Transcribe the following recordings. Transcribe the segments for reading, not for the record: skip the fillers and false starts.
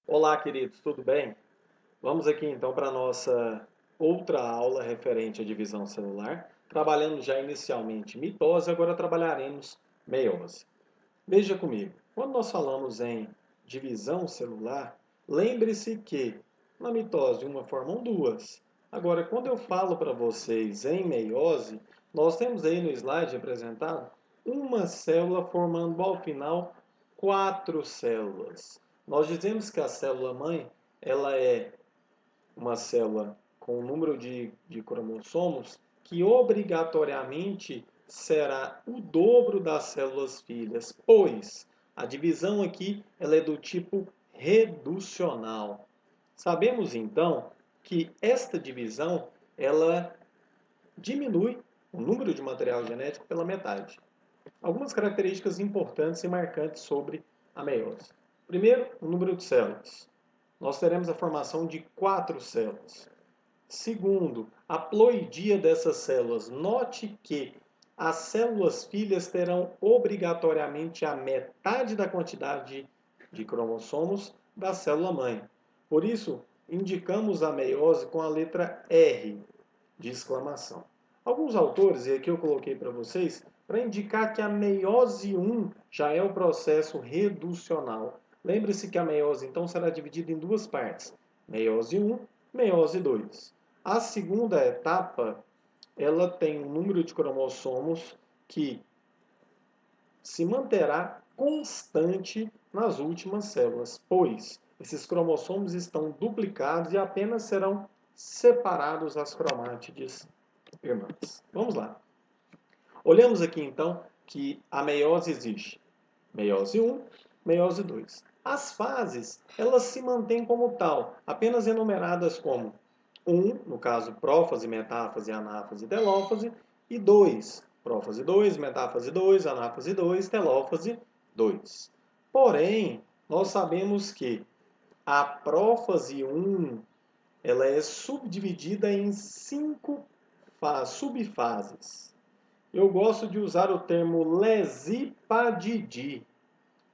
Olá, queridos, tudo bem? Vamos aqui então para a nossa outra aula referente à divisão celular. Trabalhando já inicialmente mitose, agora trabalharemos meiose. Veja comigo, quando nós falamos em divisão celular, lembre-se que na mitose uma formam duas. Agora, quando eu falo para vocês em meiose, nós temos aí no slide apresentado uma célula formando ao final quatro células. Nós dizemos que a célula mãe ela é uma célula com um número de cromossomos que obrigatoriamente será o dobro das células filhas, pois a divisão aqui ela é do tipo reducional. Sabemos então que esta divisão ela diminui o número de material genético pela metade. Algumas características importantes e marcantes sobre a meiose. Primeiro, o número de células. Nós teremos a formação de quatro células. Segundo, a ploidia dessas células. Note que as células filhas terão obrigatoriamente a metade da quantidade de cromossomos da célula mãe. Por isso, indicamos a meiose com a letra R de exclamação. Alguns autores, e aqui eu coloquei para vocês, para indicar que a meiose 1 já é o processo reducional. Lembre-se que a meiose então será dividida em duas partes, meiose 1, meiose 2. A segunda etapa, ela tem um número de cromossomos que se manterá constante nas últimas células, pois esses cromossomos estão duplicados e apenas serão separados as cromátides irmãs. Vamos lá. Olhamos aqui então que a meiose existe. Meiose 1, meiose 2. As fases, elas se mantêm como tal, apenas enumeradas como 1, no caso prófase, metáfase, anáfase, telófase, e 2, prófase 2, metáfase 2, anáfase 2, telófase 2. Porém, nós sabemos que a prófase 1 ela é subdividida em 5 subfases. Eu gosto de usar o termo lesipadidi.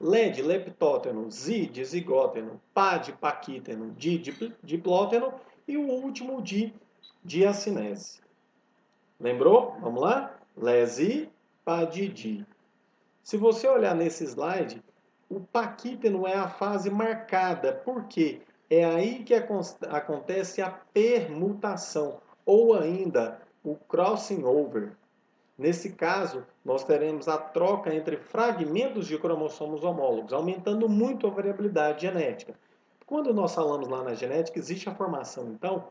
Le de leptóteno, zi de zigóteno, pá de paquíteno, di de diplóteno e o último de diacinese. Lembrou? Vamos lá? Lesipadidi. Se você olhar nesse slide, o paquíteno é a fase marcada, porque é aí que acontece a permutação, ou ainda o crossing over. Nesse caso, nós teremos a troca entre fragmentos de cromossomos homólogos, aumentando muito a variabilidade genética. Quando nós falamos lá na genética, existe a formação, então,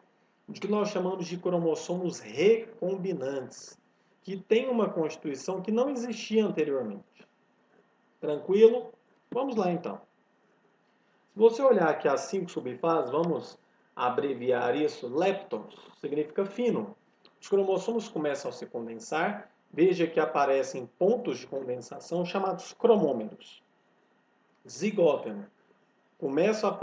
de que nós chamamos de cromossomos recombinantes, que tem uma constituição que não existia anteriormente. Tranquilo? Vamos lá então. Se você olhar aqui as 5 subfases, vamos abreviar isso, leptos, significa fino. Os cromossomos começam a se condensar, veja que aparecem pontos de condensação chamados cromômeros. Zigóteno, começam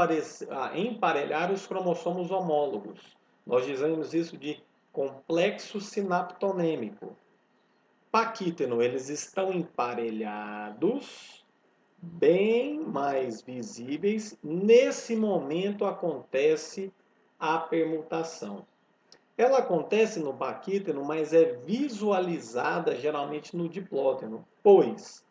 a emparelhar os cromossomos homólogos. Nós dizemos isso de complexo sinaptonêmico. Paquíteno, eles estão emparelhados, bem mais visíveis. Nesse momento acontece a permutação. Ela acontece no paquíteno, mas é visualizada geralmente no diplóteno, pois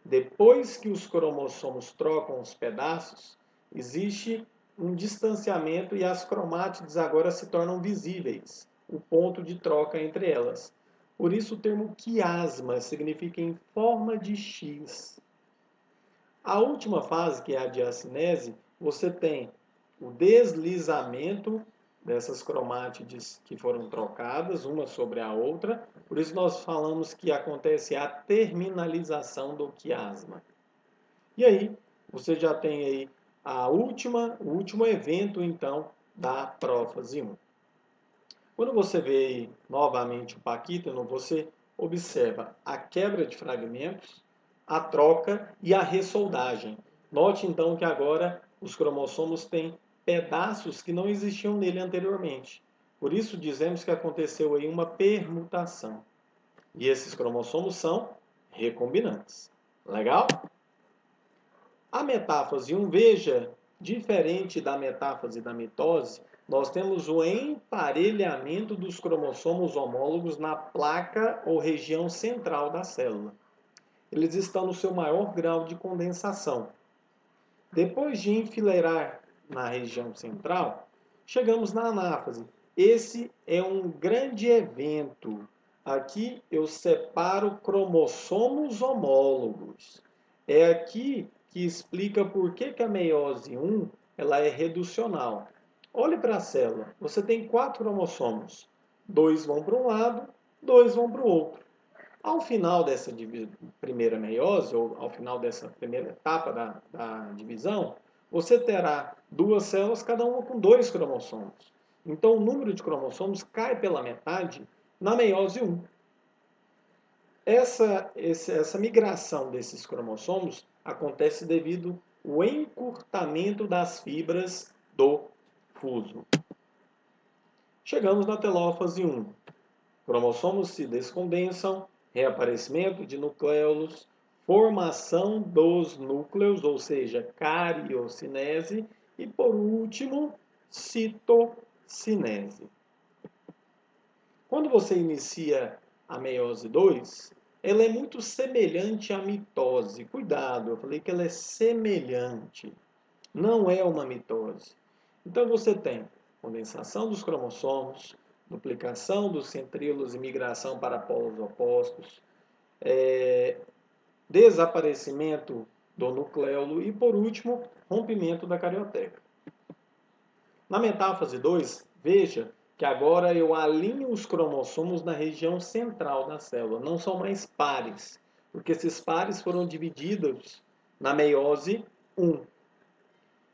depois que os cromossomos trocam os pedaços, existe um distanciamento e as cromátides agora se tornam visíveis, o ponto de troca entre elas. Por isso o termo quiasma significa em forma de X. A última fase, que é a diacinese, você tem o deslizamento dessas cromátides que foram trocadas uma sobre a outra. Por isso nós falamos que acontece a terminalização do quiasma. E aí, você já tem aí o último evento, então, da prófase 1. Quando você vê aí, novamente o paquítano, você observa a quebra de fragmentos, a troca e a ressoldagem. Note então que agora os cromossomos têm pedaços que não existiam nele anteriormente. Por isso dizemos que aconteceu aí uma permutação. E esses cromossomos são recombinantes. Legal? A metáfase 1, veja Diferente da metáfase e da mitose, nós temos o emparelhamento dos cromossomos homólogos na placa ou região central da célula. Eles estão no seu maior grau de condensação. Depois de enfileirar na região central, chegamos na anáfase. Esse é um grande evento. Aqui eu separo cromossomos homólogos. É aqui que explica por que a meiose 1 ela é reducional. Olhe para a célula. Você tem 4 cromossomos. 2 vão para um lado, 2 vão para o outro. Ao final dessa primeira meiose, ou ao final dessa primeira etapa da divisão, você terá 2 células, cada uma com 2 cromossomos. Então, o número de cromossomos cai pela metade na meiose 1. Essa migração desses cromossomos acontece devido ao encurtamento das fibras do fuso. Chegamos na telófase 1. Cromossomos se descondensam, reaparecimento de nucleolos, formação dos núcleos, ou seja, cariocinese, e por último, citocinese. Quando você inicia a meiose 2, ela é muito semelhante à mitose. Cuidado, eu falei que ela é semelhante, não é uma mitose. Então você tem condensação dos cromossomos, duplicação dos centríolos e migração para polos opostos, desaparecimento do nucleolo e, por último, rompimento da carioteca. Na metáfase 2, veja que agora eu alinho os cromossomos na região central da célula, não são mais pares, porque esses pares foram divididos na meiose 1.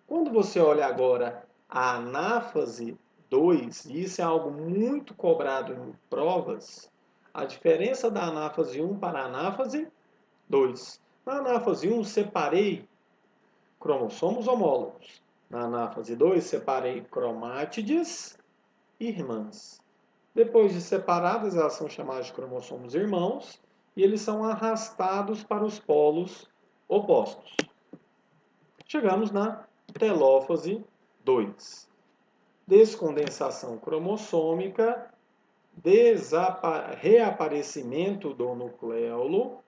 Quando você olha agora a anáfase 2, e isso é algo muito cobrado em provas, a diferença da anáfase 1 para a anáfase 2. Na anáfase 1, separei cromossomos homólogos. Na anáfase 2, separei cromátides irmãs. Depois de separadas, elas são chamadas de cromossomos irmãos e eles são arrastados para os polos opostos. Chegamos na telófase 2. Descondensação cromossômica, reaparecimento do nucleolo,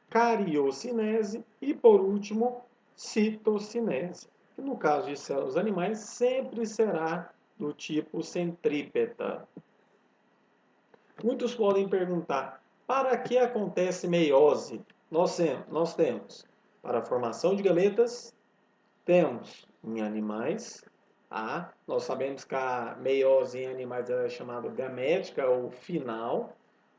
cariocinese e, por último, citocinese, que no caso de células animais sempre será do tipo centrípeta. Muitos podem perguntar, para que acontece meiose? Nós temos para a formação de gametas, temos em animais, tá? Nós sabemos que a meiose em animais é chamada gamética ou final.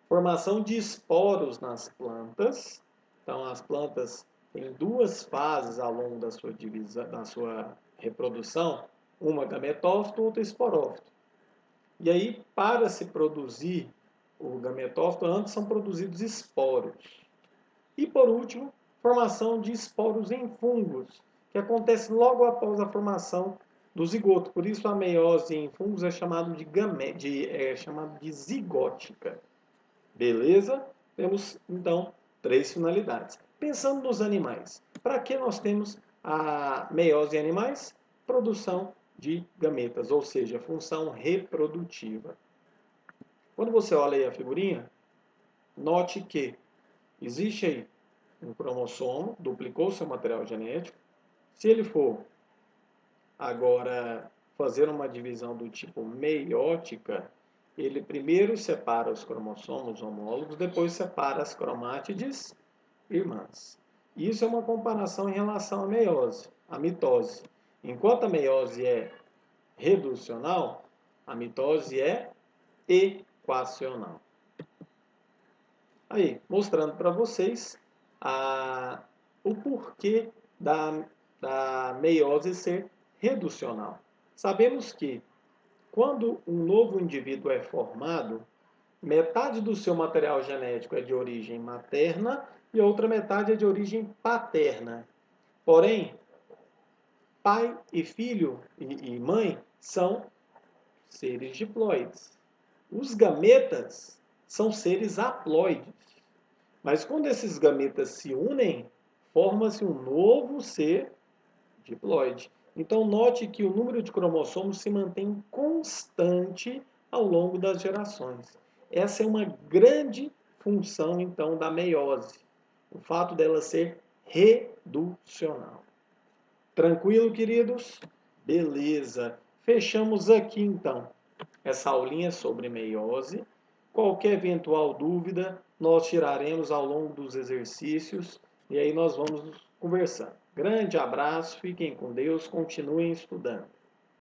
Formação de esporos nas plantas. Então, as plantas têm 2 fases ao longo da sua divisão, da sua reprodução, uma gametófito, outra esporófito. E aí, para se produzir o gametófito, antes são produzidos esporos. E por último, formação de esporos em fungos, que acontece logo após a formação do zigoto. Por isso a meiose em fungos é chamado de zigótica. Beleza? Temos então 3 finalidades. Pensando nos animais, para que nós temos a meiose em animais? Produção de gametas, ou seja, função reprodutiva. Quando você olha aí a figurinha, note que existe aí um cromossomo, duplicou seu material genético. Se ele for agora fazer uma divisão do tipo meiótica, ele primeiro separa os cromossomos homólogos, depois separa as cromátides irmãs. Isso é uma comparação em relação à meiose, à mitose. Enquanto a meiose é reducional, a mitose é equacional. Aí, mostrando para vocês o porquê da meiose ser reducional. Sabemos que quando um novo indivíduo é formado, metade do seu material genético é de origem materna e outra metade é de origem paterna. Porém, pai e filho e mãe são seres diploides. Os gametas são seres haploides. Mas quando esses gametas se unem, forma-se um novo ser diploide. Então, note que o número de cromossomos se mantém constante ao longo das gerações. Essa é uma grande função, então, da meiose. O fato dela ser reducional. Tranquilo, queridos? Beleza. Fechamos aqui, então, essa aulinha sobre meiose. Qualquer eventual dúvida, nós tiraremos ao longo dos exercícios e aí nós vamos conversando. Grande abraço, fiquem com Deus, continuem estudando.